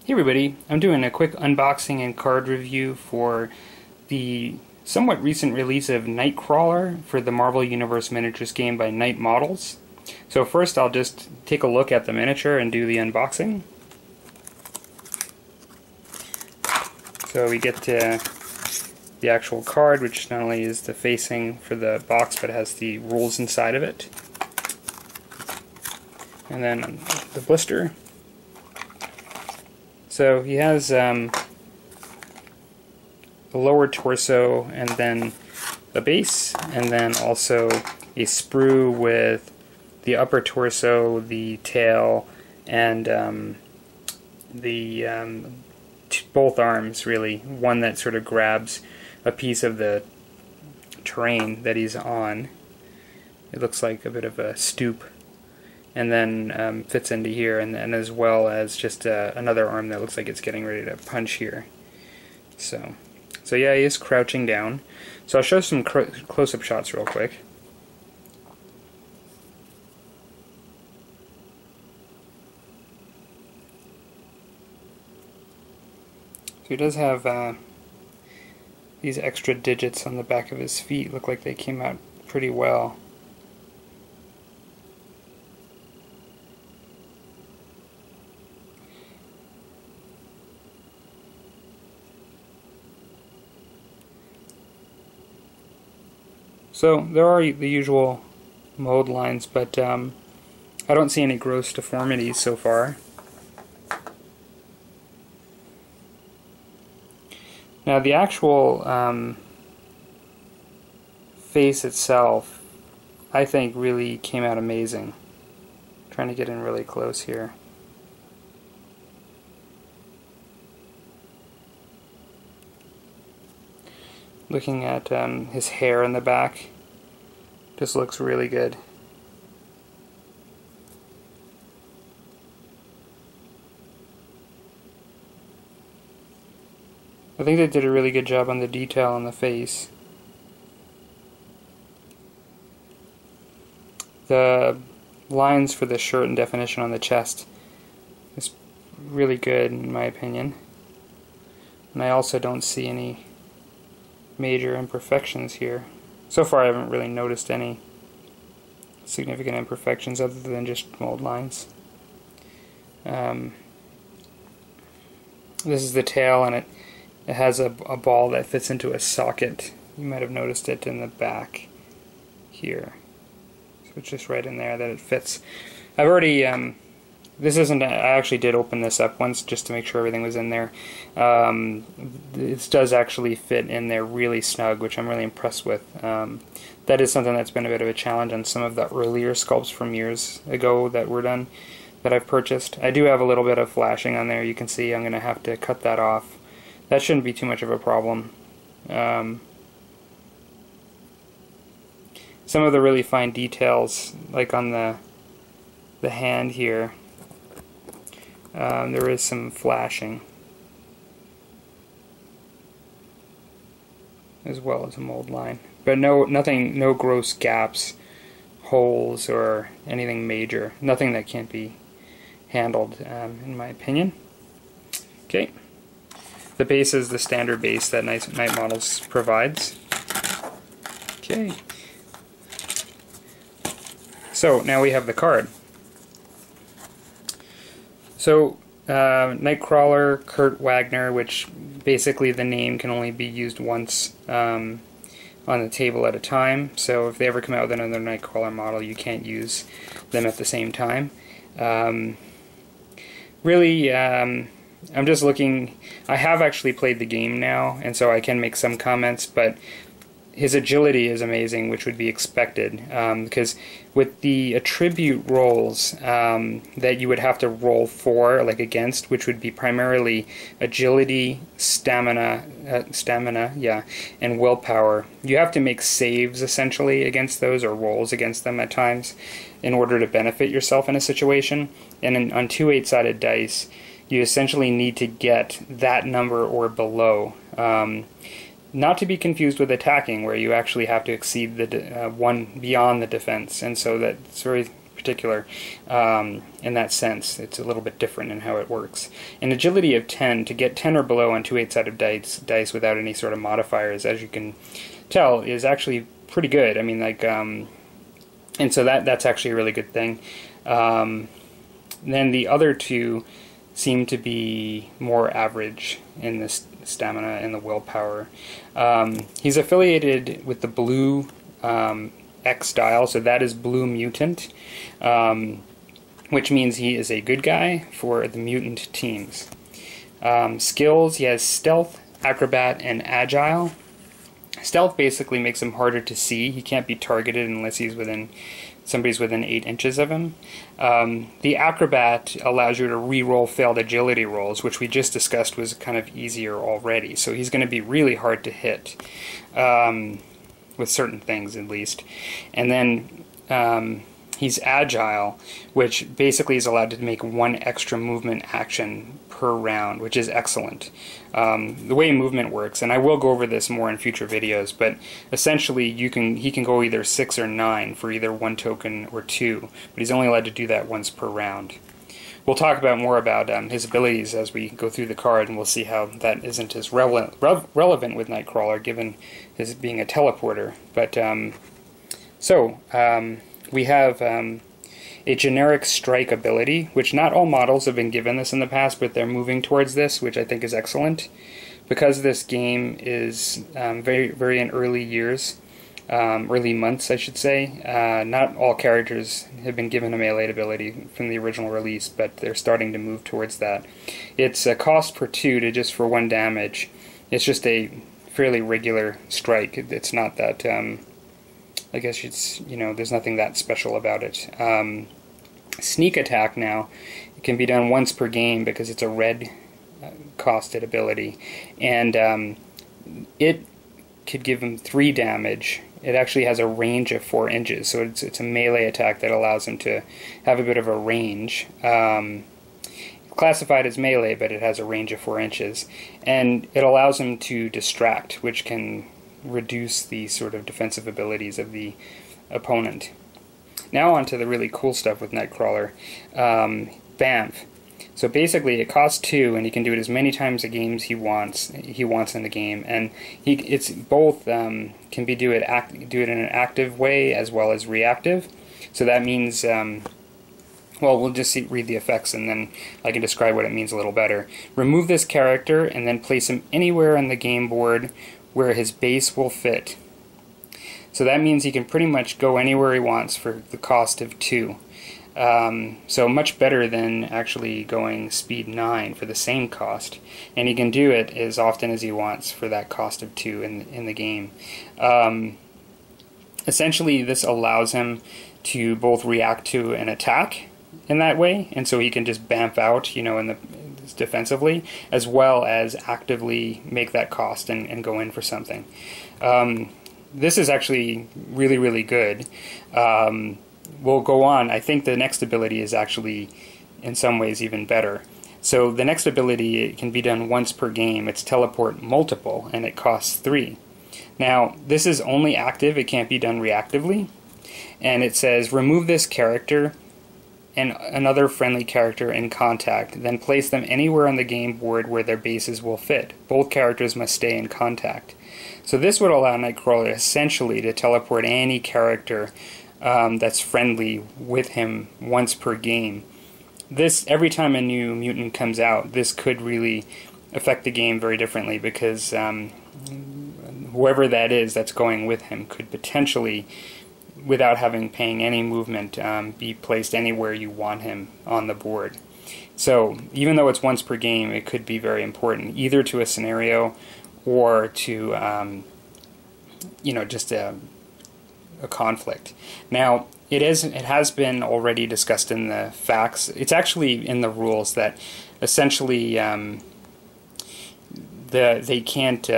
Hey everybody, I'm doing a quick unboxing and card review for the somewhat recent release of Nightcrawler for the Marvel Universe miniatures game by Night Models. So first I'll just take a look at the miniature and do the unboxing. So we get to the actual card, which not only is the facing for the box but has the rules inside of it. And then the blister. So he has a lower torso and then a base, and then also a sprue with the upper torso, the tail, and both arms really. One that sort of grabs a piece of the terrain that he's on. It looks like a bit of a stoop. And then fits into here, and as well as just another arm that looks like it's getting ready to punch here. So yeah, he is crouching down. So I'll show some close-up shots real quick. So he does have these extra digits on the back of his feet. Look like they came out pretty well. So there are the usual mold lines, but I don't see any gross deformities so far. Now the actual face itself, I think, really came out amazing. I'm trying to get in really close here. Looking at his hair in the back, just looks really good. I think they did a really good job on the detail on the face. The lines for the shirt and definition on the chest is really good in my opinion. And I also don't see any major imperfections here. So far I haven't really noticed any significant imperfections other than just mold lines. This is the tail, and it has a ball that fits into a socket. You might have noticed it in the back here. So it's just right in there that it fits. I've already this isn't, I actually did open this up once just to make sure everything was in there. It does actually fit in there really snug, which I'm really impressed with. That is something that's been a bit of a challenge on some of the earlier sculpts from years ago that were done, that I've purchased. I do have a little bit of flashing on there. You can see I'm going to have to cut that off. That shouldn't be too much of a problem. Some of the really fine details, like on the hand here, there is some flashing, as well as a mold line, but no gross gaps, holes, or anything major. Nothing that can't be handled, in my opinion. Okay, the base is the standard base that Night Models provides. Okay, so now we have the card. So, Nightcrawler, Kurt Wagner, which basically the name can only be used once on the table at a time. So if they ever come out with another Nightcrawler model, you can't use them at the same time. Really, I'm just looking. I have actually played the game now, and so I can make some comments, but his agility is amazing, which would be expected, because with the attribute rolls that you would have to roll for, like against, which would be primarily agility, stamina, and willpower, you have to make saves essentially against those, or rolls against them at times, in order to benefit yourself in a situation. And on two 8-sided dice, you essentially need to get that number or below. Not to be confused with attacking, where you actually have to exceed the one beyond the defense, and so that's very particular in that sense. It's a little bit different in how it works. An agility of 10, to get 10 or below on two 8-sided dice without any sort of modifiers, as you can tell, is actually pretty good. I mean, like, and so that's actually a really good thing. Then the other two seem to be more average in the stamina and the willpower. He's affiliated with the blue X dial, so that is blue mutant, which means he is a good guy for the mutant teams. Skills, he has stealth, acrobat, and agile. Stealth basically makes him harder to see. He can't be targeted unless somebody's within 8 inches of him. The acrobat allows you to re-roll failed agility rolls, which we just discussed was kind of easier already. So he's going to be really hard to hit, with certain things at least. And then he's agile, which basically is allowed to make 1 extra movement action per round, which is excellent. The way movement works, and I will go over this more in future videos, but essentially he can go either 6 or 9 for either 1 token or 2, but he's only allowed to do that once per round. We'll talk more about his abilities as we go through the card, and we'll see how that isn't as relevant with Nightcrawler, given his being a teleporter. But we have a generic strike ability, which not all models have been given this in the past, but they're moving towards this, which I think is excellent. Because this game is very, very in early years, early months I should say, not all characters have been given a melee ability from the original release, but they're starting to move towards that. It's a cost per 2 to just for 1 damage. It's just a fairly regular strike. It's not that, I guess it's, there's nothing that special about it. Sneak attack now, it can be done once per game because it's a red costed ability, and it could give him 3 damage. It actually has a range of 4 inches, so it's a melee attack that allows him to have a bit of a range. Classified as melee, but it has a range of 4 inches, and it allows him to distract, which can reduce the sort of defensive abilities of the opponent. Now on to the really cool stuff with Nightcrawler. Bamf. So basically it costs 2, and he can do it as many times a game as he wants in the game, and it's both can be do it in an active way as well as reactive. So that means well, we'll just read the effects and then I can describe what it means a little better. Remove this character and then place him anywhere on the game board where his base will fit. So that means he can pretty much go anywhere he wants for the cost of 2. So much better than actually going speed 9 for the same cost. And he can do it as often as he wants for that cost of 2 in the game. Essentially, this allows him to both react to an attack in that way, and so he can just bamf out, defensively, as well as actively make that cost and go in for something. This is actually really, really good. We'll go on. I think the next ability is actually, in some ways, even better. So the next ability, it can be done once per game. It's teleport multiple, and it costs 3. Now, this is only active. It can't be done reactively. And it says, remove this character and another friendly character in contact, then place them anywhere on the game board where their bases will fit. Both characters must stay in contact. So this would allow Nightcrawler essentially to teleport any character that's friendly with him once per game. This, every time a new mutant comes out, this could really affect the game very differently, because whoever that is that's going with him could potentially, without paying any movement, be placed anywhere you want him on the board. So even though it's once per game, it could be very important, either to a scenario or to just a conflict. Now, it has been already discussed in the facts. It's actually in the rules that essentially they can't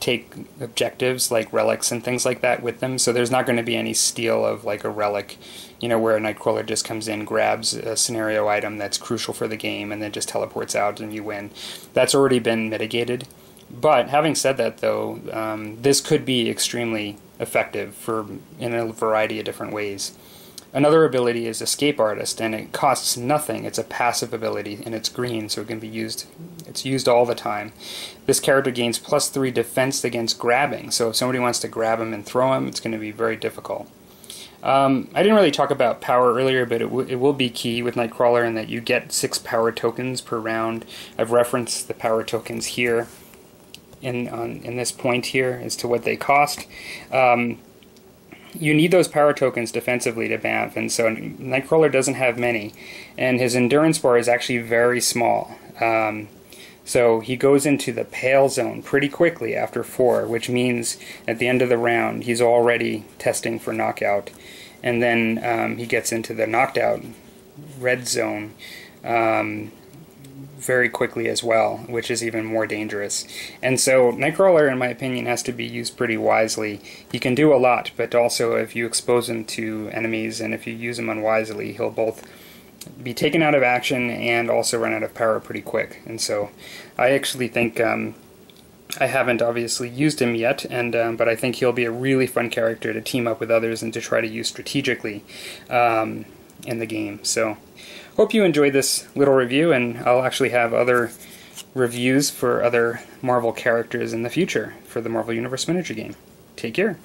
take objectives like relics and things like that with them. So there's not going to be any steal of like a relic, where a Nightcrawler just comes in, grabs a scenario item that's crucial for the game, and then just teleports out and you win. That's already been mitigated. But having said that, though, this could be extremely effective in a variety of different ways. Another ability is Escape Artist, and it costs nothing. It's a passive ability, and it's green, so it can be used. It's used all the time. This character gains +3 defense against grabbing, so if somebody wants to grab him and throw him, it's going to be very difficult. I didn't really talk about power earlier, but it will be key with Nightcrawler in that you get 6 power tokens per round. I've referenced the power tokens here in this point here as to what they cost. You need those power tokens defensively to BAMF, and so Nightcrawler doesn't have many, and his endurance bar is actually very small. So he goes into the pale zone pretty quickly after 4, which means at the end of the round he's already testing for knockout, and then he gets into the knocked out red zone very quickly as well, which is even more dangerous. And so Nightcrawler, in my opinion, has to be used pretty wisely. He can do a lot, but also if you expose him to enemies and if you use him unwisely, he'll both be taken out of action and also run out of power pretty quick. And so I actually think I haven't obviously used him yet, but I think he'll be a really fun character to team up with others and to try to use strategically in the game. So hope you enjoyed this little review, and I'll actually have other reviews for other Marvel characters in the future for the Marvel Universe miniature game. Take care.